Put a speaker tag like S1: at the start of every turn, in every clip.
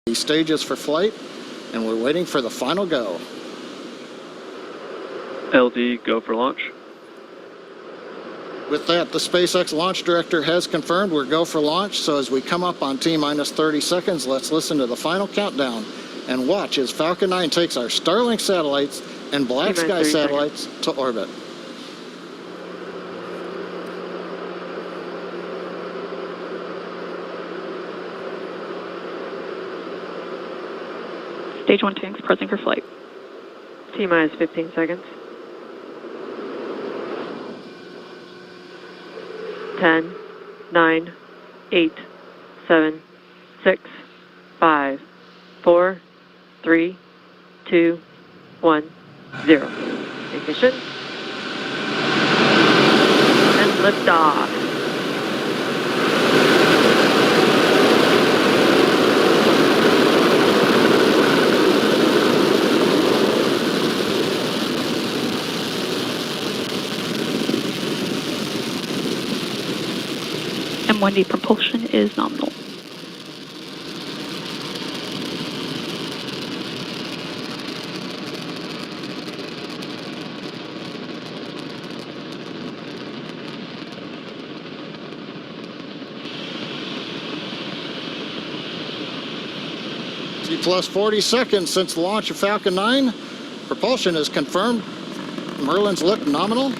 S1: The stages for flight, and we're waiting for the final go.
S2: LD, go for launch.
S1: With that, the SpaceX launch director has confirmed we're go for launch. So as we come up on T-minus 30 seconds, let's listen to the final countdown and watch as Falcon 9 takes our Starlink satellites and BlackSky satellites to orbit.
S3: Stage 1 tanks pressing for flight.
S4: T-minus 15 seconds. 10, 9, 8, 7, 6, 5, 4, 3, 2, 1, 0. Ignition. And liftoff.
S3: M1D propulsion is nominal.
S1: T plus 40 seconds since the launch of Falcon 9. Propulsion is confirmed. Merlin's look nominal.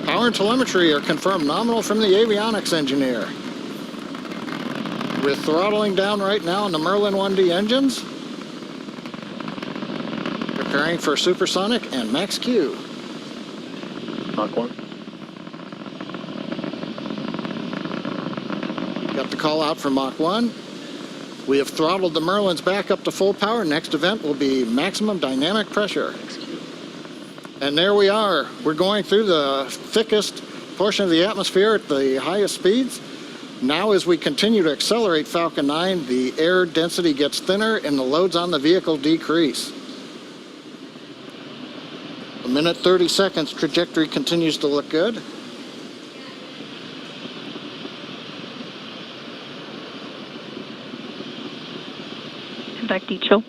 S1: Power and telemetry are confirmed nominal from the avionics engineer. We're throttling down right now on the Merlin 1D engines. Preparing for supersonic and max Q.
S2: Mach 1.
S1: Got the call out for Mach 1. We have throttled the Merlins back up to full power. Next event will be maximum dynamic pressure. And there we are. We're going through the thickest portion of the atmosphere at the highest speeds. Now as we continue to accelerate Falcon 9, the air density gets thinner and the loads on the vehicle decrease. A minute 30 seconds, trajectory continues to look good.
S3: Back dechill.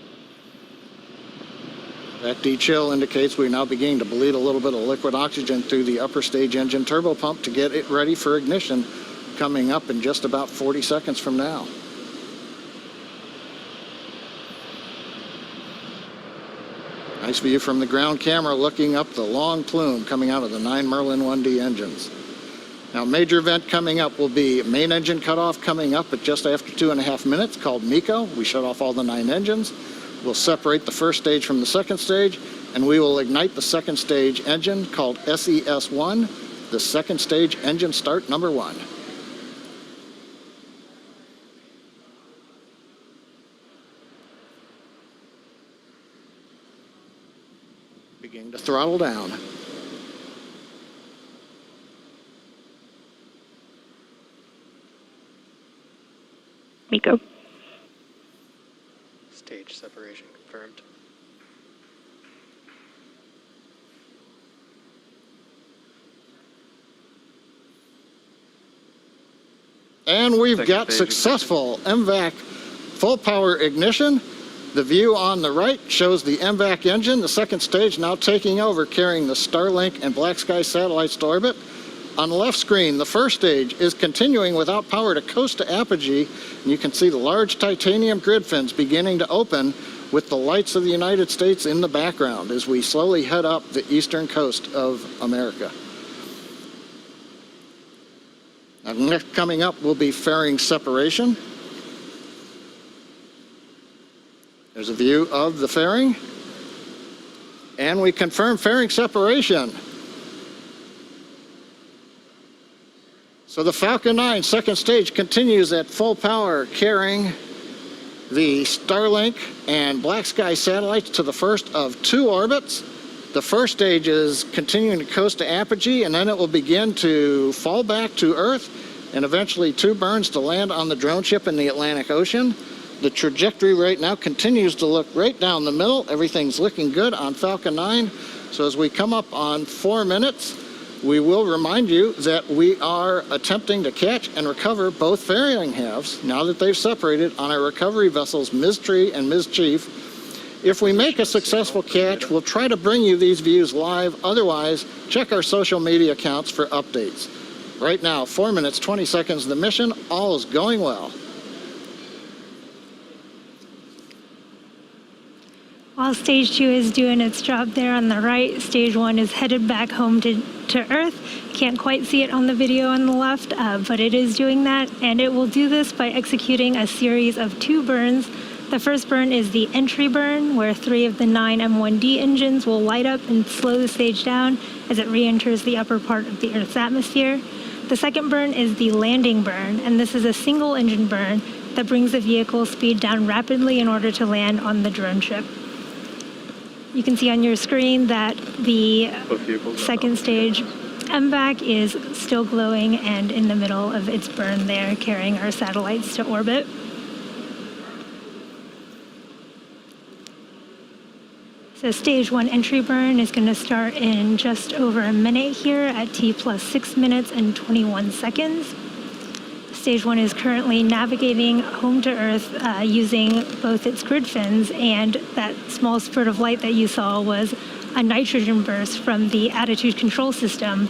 S1: That dechill indicates we're now beginning to bleed a little bit of liquid oxygen through the upper stage engine turbo pump to get it ready for ignition, coming up in just about 40 seconds from now. Nice view from the ground camera looking up the long plume coming out of the 9 Merlin 1D engines. Now, major event coming up will be main engine cutoff coming up at just after 2.5 minutes called MECO. We shut off all the 9 engines. We'll separate the first stage from the second stage, and we will ignite the second stage engine called SES-1, the second stage engine start number 1. Beginning to throttle down.
S3: MECO.
S5: Stage separation confirmed.
S1: And we've got successful MVAC full power ignition. The view on the right shows the MVAC engine, the second stage now taking over, carrying the Starlink and BlackSky satellites to orbit. On the left screen, the first stage is continuing without power to coast to apogee, and you can see the large titanium grid fins beginning to open with the lights of the United States in the background as we slowly head up the eastern coast of America. Now, next coming up will be fairing separation. There's a view of the fairing, and we confirm fairing separation. So the Falcon 9 second stage continues at full power, carrying the Starlink and BlackSky satellites to the first of 2 orbits. The first stage is continuing to coast to apogee, and then it will begin to fall back to Earth, and eventually 2 burns to land on the drone ship in the Atlantic Ocean. The trajectory right now continues to look right down the middle. Everything's looking good on Falcon 9. So as we come up on 4 minutes, We will remind you that we are attempting to catch and recover both fairing halves now that they've separated on our recovery vessels Ms. Tree and Ms. Chief. If we make a successful catch, we'll try to bring you these views live. Otherwise, check our social media accounts for updates. Right now, 4 minutes, 20 seconds of the mission. All is going well.
S6: While Stage 2 is doing its job there on the right, Stage 1 is headed back home to Earth. Can't quite see it on the video on the left, but it is doing that, and it will do this by executing a series of 2 burns. The first burn is the entry burn, where 3 of the 9 M1D engines will light up and slow the stage down as it re-enters the upper part of the Earth's atmosphere. The second burn is the landing burn, and this is a single engine burn that brings the vehicle's speed down rapidly in order to land on the drone ship. You can see on your screen that the second stage MVAC is still glowing and in the middle of its burn there, carrying our satellites to orbit. So Stage 1 entry burn is going to start in just over a minute here at T plus 6 minutes and 21 seconds. Stage 1 is currently navigating home to Earth using both its grid fins, and that small spurt of light that you saw was a nitrogen burst from the attitude control system,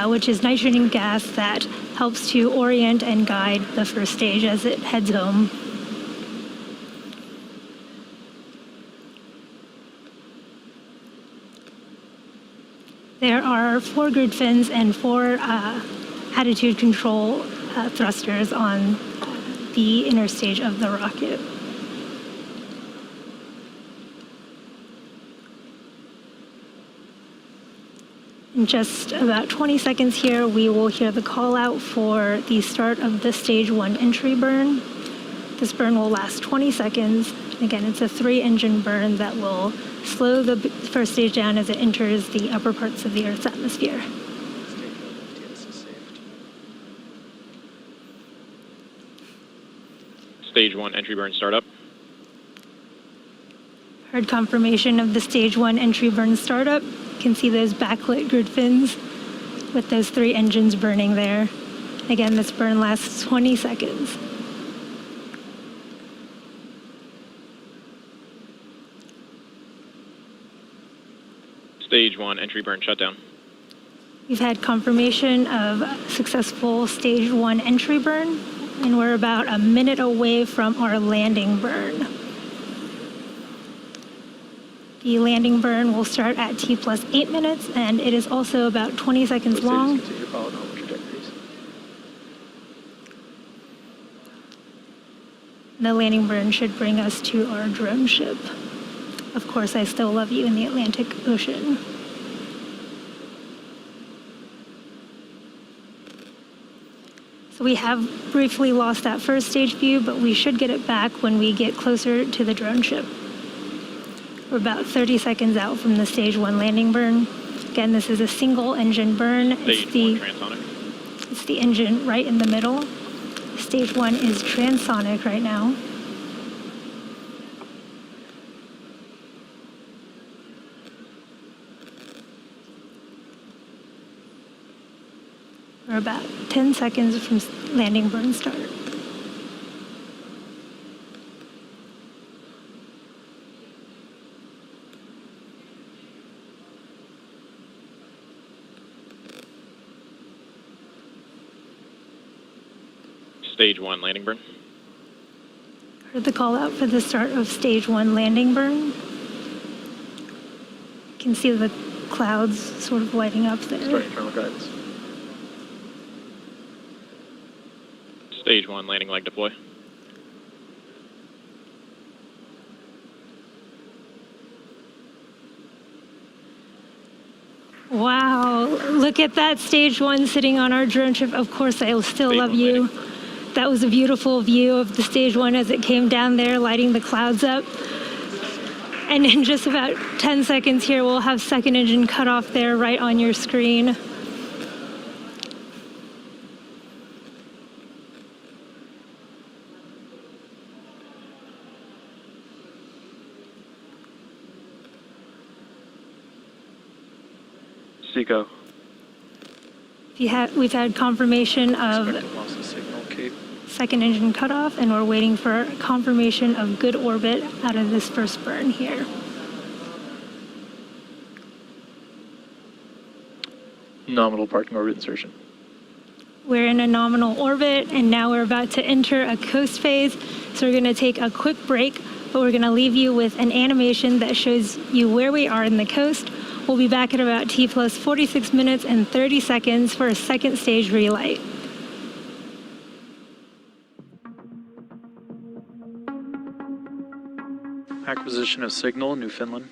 S6: which is nitrogen gas that helps to orient and guide the first stage as it heads home. There are 4 grid fins and 4 attitude control thrusters on the inner stage of the rocket. In just about 20 seconds here, we will hear the call out for the start of the Stage 1 entry burn. This burn will last 20 seconds. Again, it's a 3-engine burn that will slow the first stage down as it enters the upper parts of the Earth's atmosphere.
S7: Stage 1 entry burn startup.
S6: Heard confirmation of the Stage 1 entry burn startup. You can see those backlit grid fins with those 3 engines burning there. Again, this burn lasts 20 seconds.
S7: Stage 1 entry burn shutdown.
S6: We've had confirmation of successful Stage 1 entry burn, and we're about a minute away from our landing burn. The landing burn will start at T plus 8 minutes, and it is also about 20 seconds long. The landing burn should bring us to our drone ship. Of course, I still love you in the Atlantic Ocean. So we have briefly lost that first stage view, but we should get it back when we get closer to the drone ship. We're about 30 seconds out from the Stage 1 landing burn. Again, this is a single engine burn.
S7: Stage 1 transonic.
S6: It's the engine right in the middle. Stage 1 is transonic right now. We're about 10 seconds from landing burn start.
S7: Stage 1 landing burn.
S6: Heard the call out for the start of Stage 1 landing burn. You can see the clouds sort of lighting up there.
S2: Starting terminal guidance.
S7: Stage 1 landing leg deploy.
S6: Wow, look at that Stage 1 sitting on our drone ship. Of course, I still
S7: Stage
S6: love
S7: 1
S6: you.
S7: landing.
S6: That was a beautiful view of the Stage 1 as it came down there, lighting the clouds up. And in just about 10 seconds here, we'll have second engine cut off there right on your screen.
S2: Seco.
S6: We've had confirmation of
S2: Expected loss of signal, Cape.
S6: second engine cutoff, and we're waiting for confirmation of good orbit out of this first burn here.
S2: Nominal parking orbit insertion.
S6: We're in a nominal orbit, and now we're about to enter a coast phase. So we're going to take a quick break, but we're going to leave you with an animation that shows you where we are in the coast. We'll be back at about T plus 46 minutes and 30 seconds for a second stage relight.
S2: Acquisition of signal, Newfoundland.